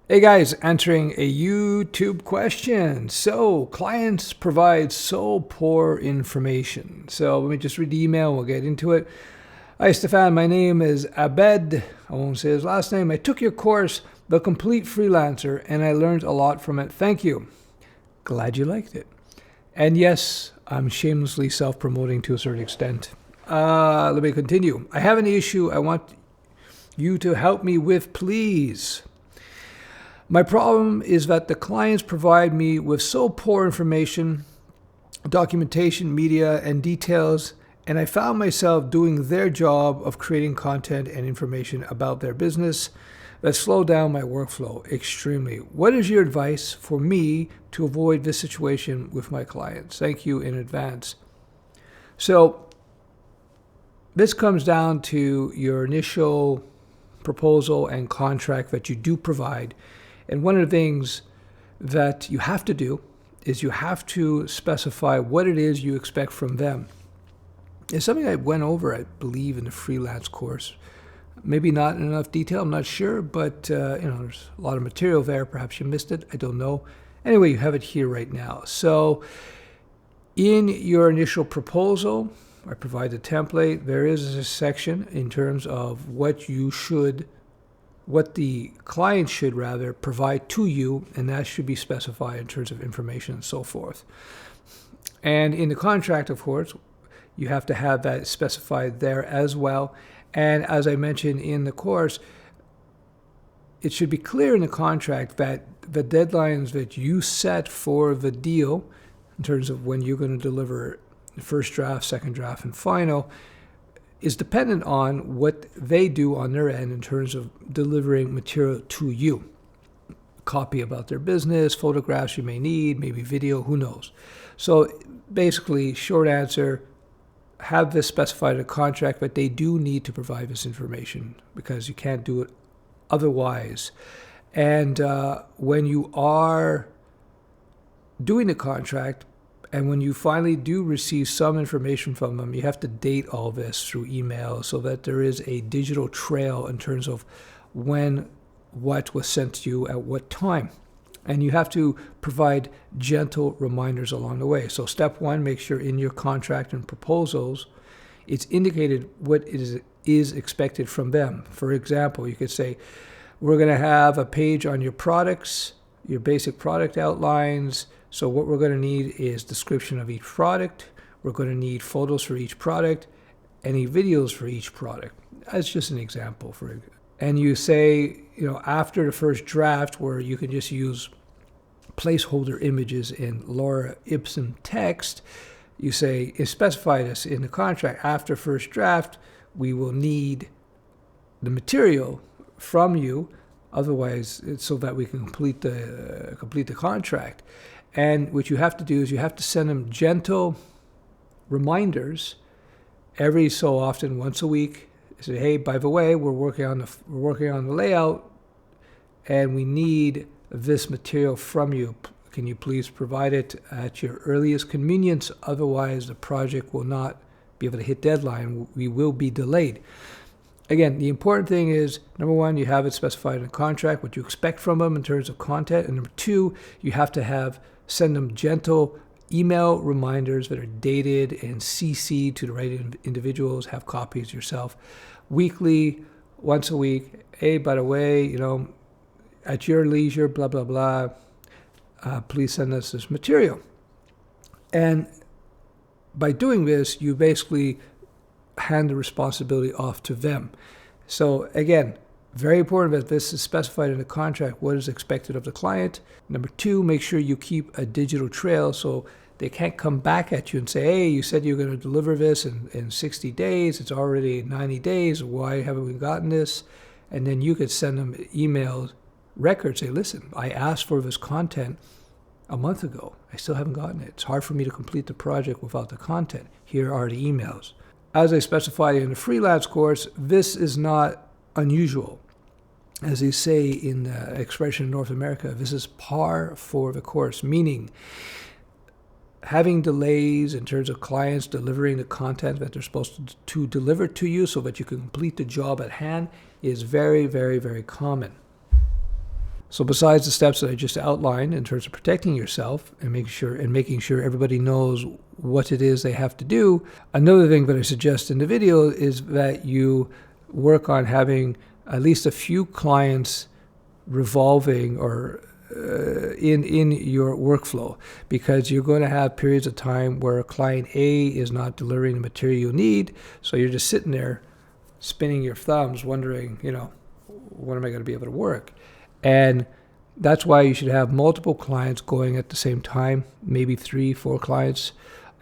Hey guys, answering a YouTube question. So, clients provide so poor information. So, let me just read the email, we'll get into it. Hi, Stefan. My name is Abed. I won't say his last name. I took your course, The Complete Freelancer, and I learned a lot from it. Thank you. Glad you liked it. And yes, I'm shamelessly self promoting to a certain extent. Let me continue. I have an issue I want you to help me with, please. My problem is that the clients provide me with so poor information, documentation, media, and details, and I found myself doing their job of creating content and information about their business that slow down my workflow extremely. What is your advice for me to avoid this situation with my clients? Thank you in advance. So, this comes down to your initial proposal and contract that you do provide. And one of the things that you have to do is you have to specify what it is you expect from them. It's something I went over, I believe, in the freelance course. Maybe not in enough detail, I'm not sure, but there's a lot of material there. Perhaps you missed it, I don't know. Anyway, you have it here right now. So in your initial proposal, I provide the template. There is a section in terms of what the client should rather provide to you, and that should be specified in terms of information and so forth. And in the contract, of course, you have to have that specified there as well. And as I mentioned in the course, it should be clear in the contract that the deadlines that you set for the deal, in terms of when you're going to deliver the first draft, second draft, and final, is dependent on what they do on their end in terms of delivering material to you. A copy about their business, photographs you may need, maybe video, who knows. So basically, short answer, have this specified in a contract, but they do need to provide this information because you can't do it otherwise. And when you are doing the contract, and when you finally do receive some information from them, you have to date all this through email so that there is a digital trail in terms of when what was sent to you at what time. And you have to provide gentle reminders along the way. So step one, make sure in your contract and proposals, it's indicated what is expected from them. For example, you could say, we're going to have a page on your products, your basic product outlines. So what we're going to need is description of each product. We're going to need photos for each product, any videos for each product. That's just an example. And you say, after the first draft, where you can just use placeholder images in Laura Ipsum text, you say, specify this in the contract. After first draft, we will need the material from you, otherwise, so that we can complete the contract. And what you have to do is you have to send them gentle reminders every so often, once a week. Say, hey, by the way, we're working on the layout, and we need this material from you. Can you please provide it at your earliest convenience? Otherwise, the project will not be able to hit deadline. We will be delayed. Again, the important thing is, number one, you have it specified in the contract, what you expect from them in terms of content. And number two, you have to send them gentle email reminders that are dated and CC'd to the right individuals. Have copies yourself. Weekly, once a week. Hey, by the way, at your leisure, blah, blah, blah, please send us this material. And by doing this, you basically hand the responsibility off to them. So again, very important that this is specified in the contract, what is expected of the client. Number two, make sure you keep a digital trail so they can't come back at you and say, hey, you said you were going to deliver this in 60 days. It's already 90 days. Why haven't we gotten this? And then you could send them email records. Say, listen, I asked for this content a month ago. I still haven't gotten it. It's hard for me to complete the project without the content. Here are the emails. As I specified in the freelance course, this is not unusual. As they say in the expression in North America, this is par for the course, meaning having delays in terms of clients delivering the content that they're supposed to deliver to you so that you can complete the job at hand is very, very, very common. So besides the steps that I just outlined in terms of protecting yourself and making sure everybody knows what it is they have to do, another thing that I suggest in the video is that you work on having at least a few clients revolving or in your workflow, because you're going to have periods of time where client A is not delivering the material you need, so you're just sitting there spinning your thumbs wondering, when am I going to be able to work? And that's why you should have multiple clients going at the same time, maybe 3-4 clients.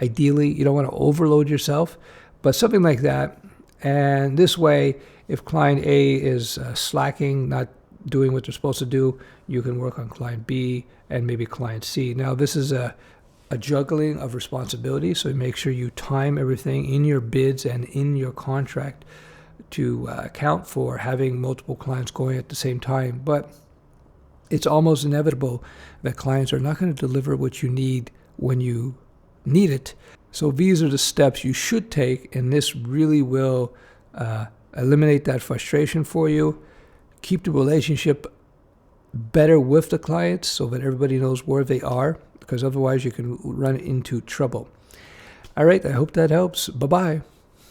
Ideally, you don't want to overload yourself, but something like that. And this way, if client A is slacking, not doing what they're supposed to do, you can work on client B and maybe client C. Now, this is a juggling of responsibility, so make sure you time everything in your bids and in your contract to account for having multiple clients going at the same time. But it's almost inevitable that clients are not going to deliver what you need when you need it. So these are the steps you should take, and this really will eliminate that frustration for you, keep the relationship better with the clients so that everybody knows where they are, because otherwise you can run into trouble. All right, I hope that helps. Bye-bye.